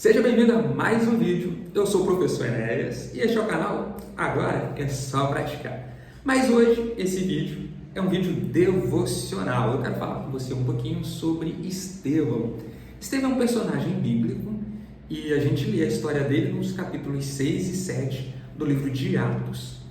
Seja bem-vindo a mais um vídeo. Eu sou o professor Enéas e este é o canal Agora é Só Praticar. Mas hoje esse vídeo é um vídeo devocional. Eu quero falar com você um pouquinho sobre Estevão. Estevão é um personagem bíblico e a gente lê a história dele nos capítulos 6 e 7 do livro de Atos.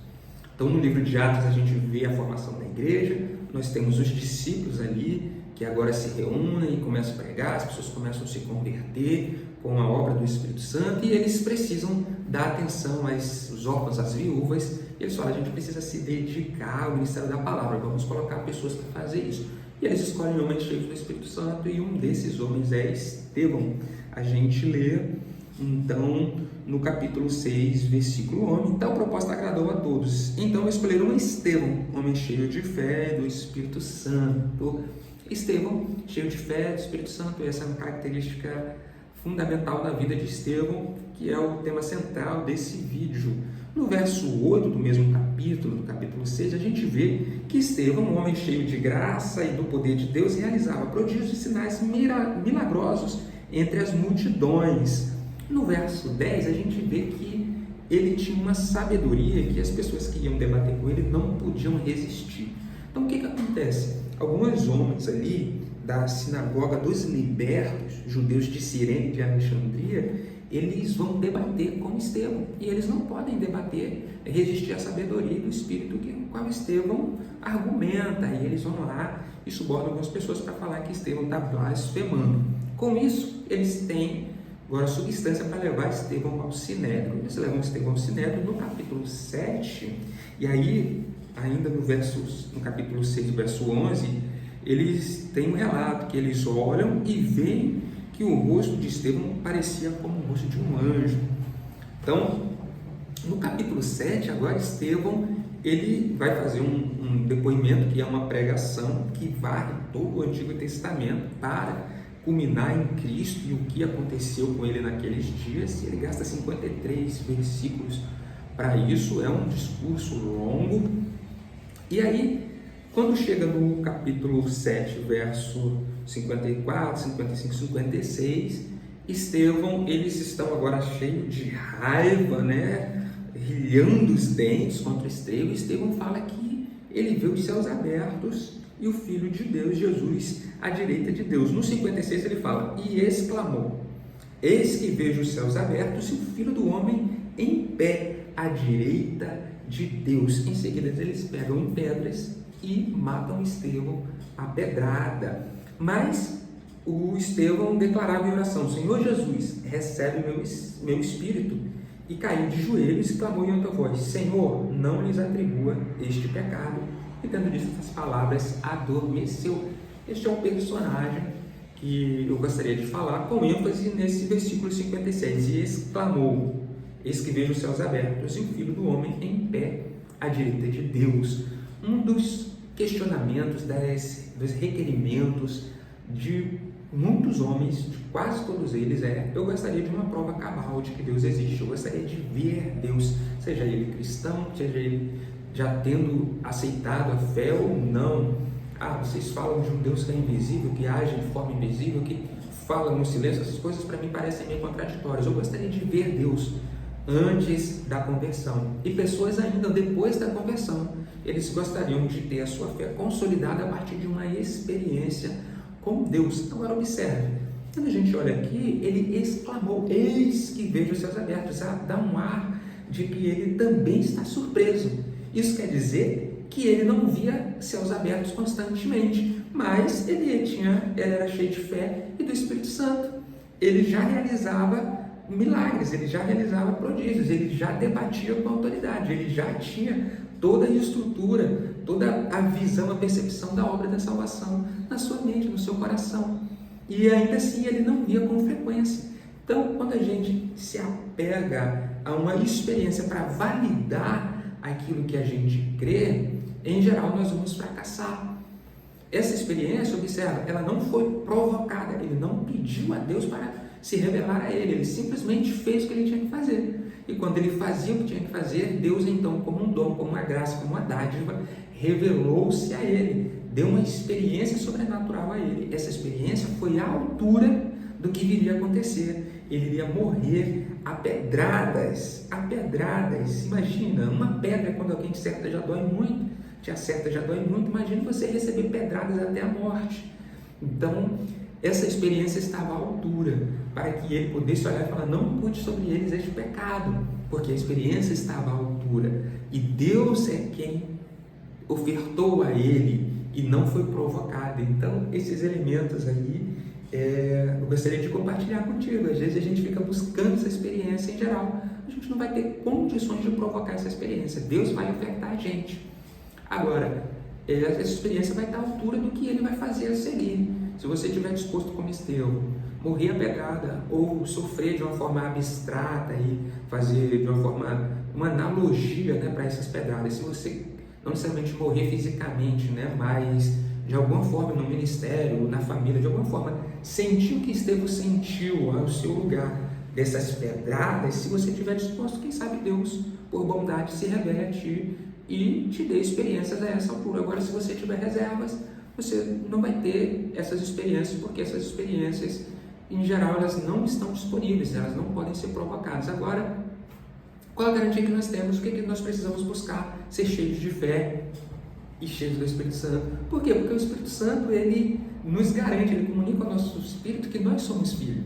Então, no livro de Atos, a gente vê a formação da igreja, nós temos os discípulos ali que agora se reúnem e começam a pregar, as pessoas começam a se converter com a obra do Espírito Santo e eles precisam dar atenção aos órfãos, às viúvas. E eles falam, a gente precisa se dedicar ao ministério da palavra, vamos colocar pessoas para fazer isso. E eles escolhem homens cheios do Espírito Santo e um desses homens é Estevão. A gente lê, então, no capítulo 6, versículo 1, tal proposta agradou a todos. Então escolheram Estevão, homem cheio de fé do Espírito Santo. Estevão, cheio de fé do Espírito Santo, essa é uma característica fundamental da vida de Estevão, que é o tema central desse vídeo. No verso 8 do mesmo capítulo, do capítulo 6, a gente vê que Estevão, um homem cheio de graça e do poder de Deus, realizava prodígios e sinais milagrosos entre as multidões. No verso 10, a gente vê que ele tinha uma sabedoria que as pessoas que iam debater com ele não podiam resistir. Então, o que acontece? Alguns homens ali da sinagoga dos libertos, judeus de Cirene e de Alexandria, eles vão debater com Estevão. E eles não podem debater, resistir à sabedoria do Espírito com o qual Estevão argumenta. E eles vão lá e subornam algumas pessoas para falar que Estevão está blasfemando. Com isso, eles têm agora substância para levar Estevão ao Sinédrio. Eles levam Estevão ao Sinédrio no capítulo 7, e aí, ainda no capítulo 6, verso 11, eles têm um relato que eles olham e veem que o rosto de Estevão parecia como o rosto de um anjo. Então, no capítulo 7, agora Estevão, ele vai fazer um depoimento que é uma pregação que varre todo o Antigo Testamento para culminar em Cristo e o que aconteceu com ele naqueles dias. Ele gasta 53 versículos para isso, é um discurso longo. E aí, quando chega no capítulo 7, verso 54, 55, 56, Estevão, eles estão agora cheios de raiva, rilhando os dentes contra Estevão. Estevão fala que ele vê os céus abertos e o Filho de Deus, Jesus, à direita de Deus. No 56 ele fala, e exclamou, eis que vejo os céus abertos e o Filho do Homem em pé, à direita de Deus. Em seguida eles pegam em pedras e matam Estevão a pedrada. Mas o Estevão declarava em oração, Senhor Jesus, recebe meu espírito. E caiu de joelhos e clamou em alta voz, Senhor, não lhes atribua este pecado. E tendo dito essas palavras, adormeceu. Este é um personagem que eu gostaria de falar com ênfase nesse versículo 56. E exclamou, eis que vejo os céus abertos e o Filho do Homem em pé à direita de Deus. Um dos questionamentos, dos requerimentos de muitos homens, de quase todos eles, eu gostaria de uma prova cabal de que Deus existe. Eu gostaria de ver Deus, seja ele cristão, seja ele já tendo aceitado a fé ou não. Vocês falam de um Deus que é invisível, que age de forma invisível, que fala no silêncio. Essas coisas para mim parecem meio contraditórias. Eu gostaria de ver Deus antes da conversão. E pessoas ainda depois da conversão, eles gostariam de ter a sua fé consolidada a partir de uma experiência com Deus. Agora observe, quando a gente olha aqui, ele exclamou, eis que vejo os céus abertos. Dá um ar de que ele também está surpreso. Isso quer dizer que ele não via céus abertos constantemente, mas ele era cheio de fé e do Espírito Santo. Ele já realizava milagres, ele já realizava prodígios, ele já debatia com autoridade, ele já tinha toda a estrutura, toda a visão, a percepção da obra da salvação na sua mente, no seu coração. E ainda assim ele não via com frequência. Então, quando a gente se apega a uma experiência para validar aquilo que a gente crê, em geral nós vamos fracassar. Essa experiência, observa, ela não foi provocada, ele não pediu a Deus para se revelar a ele simplesmente fez o que ele tinha que fazer. E quando ele fazia o que tinha que fazer, Deus então, como um dom, como uma graça, como uma dádiva, revelou-se a ele, deu uma experiência sobrenatural a ele. Essa experiência foi à altura do que viria a acontecer. Ele iria morrer a pedradas, a pedradas. Imagina, uma pedra quando alguém te acerta já dói muito, imagina você receber pedradas até a morte. Então, essa experiência estava à altura, para que ele pudesse olhar e falar, não impute sobre eles este pecado, porque a experiência estava à altura, e Deus é quem ofertou a ele, e não foi provocado. Então, esses elementos aí, eu gostaria de compartilhar contigo. Às vezes a gente fica buscando essa experiência em geral, a gente não vai ter condições de provocar essa experiência, Deus vai ofertar a gente. Agora, essa experiência vai estar à altura do que ele vai fazer a seguir. Se você estiver disposto, como Estevão, morrer a pedrada ou sofrer de uma forma abstrata e fazer de uma forma, uma analogia, né, para essas pedradas, se você não necessariamente morrer fisicamente, né, mas de alguma forma no ministério, na família, de alguma forma sentir o que Estevão sentiu ao seu lugar dessas pedradas, se você estiver disposto, quem sabe Deus, por bondade, se revele a ti e te dê experiências a essa altura. Agora, se você tiver reservas, você não vai ter essas experiências, porque essas experiências, em geral, elas não estão disponíveis, elas não podem ser provocadas. Agora, qual a garantia que nós temos? O que nós precisamos buscar? Ser cheios de fé e cheios do Espírito Santo. Por quê? Porque o Espírito Santo, ele nos garante, ele comunica ao nosso espírito que nós somos filhos.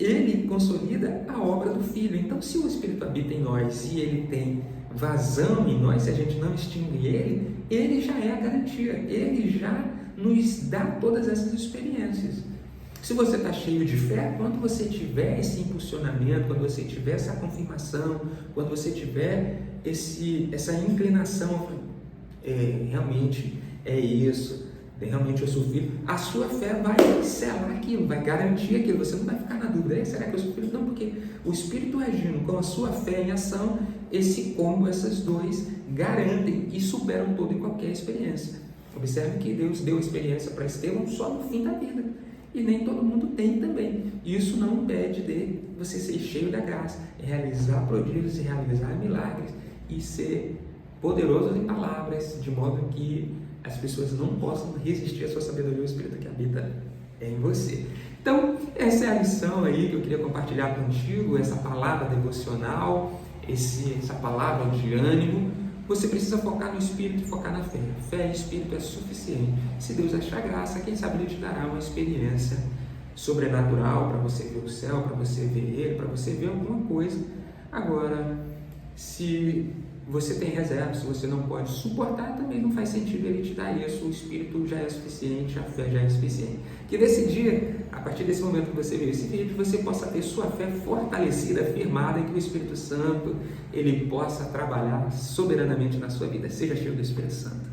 Ele consolida a obra do Filho. Então, se o Espírito habita em nós e ele tem vazão em nós, se a gente não extingue ele, ele já é a garantia, ele já nos dá todas essas experiências. Se você está cheio de fé, quando você tiver esse impulsionamento, quando você tiver essa confirmação, quando você tiver essa inclinação, realmente é isso, realmente eu sou filho, a sua fé vai selar aquilo, vai garantir aquilo, você não vai ficar na dúvida, será que eu sou filho? Não, porque o Espírito agindo com a sua fé em ação, esse combo, essas dois, garantem e superam toda e qualquer experiência. Observe que Deus deu experiência para Estevão só no fim da vida, e nem todo mundo tem também. Isso não impede de você ser cheio da graça, realizar prodígios e realizar milagres, e ser poderoso em palavras, de modo que as pessoas não possam resistir à sua sabedoria, o Espírito que habita em você. Então, essa é a lição aí que eu queria compartilhar contigo, essa palavra devocional, essa palavra de ânimo. Você precisa focar no Espírito e focar na fé. Fé e Espírito é suficiente. Se Deus achar graça, quem sabe Ele te dará uma experiência sobrenatural para você ver o céu, para você ver Ele, para você ver alguma coisa. Agora, se você tem reserva, se você não pode suportar, também não faz sentido Ele te dar isso. O Espírito já é suficiente, a fé já é suficiente. Que nesse dia, a partir desse momento que você vê esse vídeo, você possa ter sua fé fortalecida, firmada, e que o Espírito Santo, ele possa trabalhar soberanamente na sua vida. Seja cheio do Espírito Santo.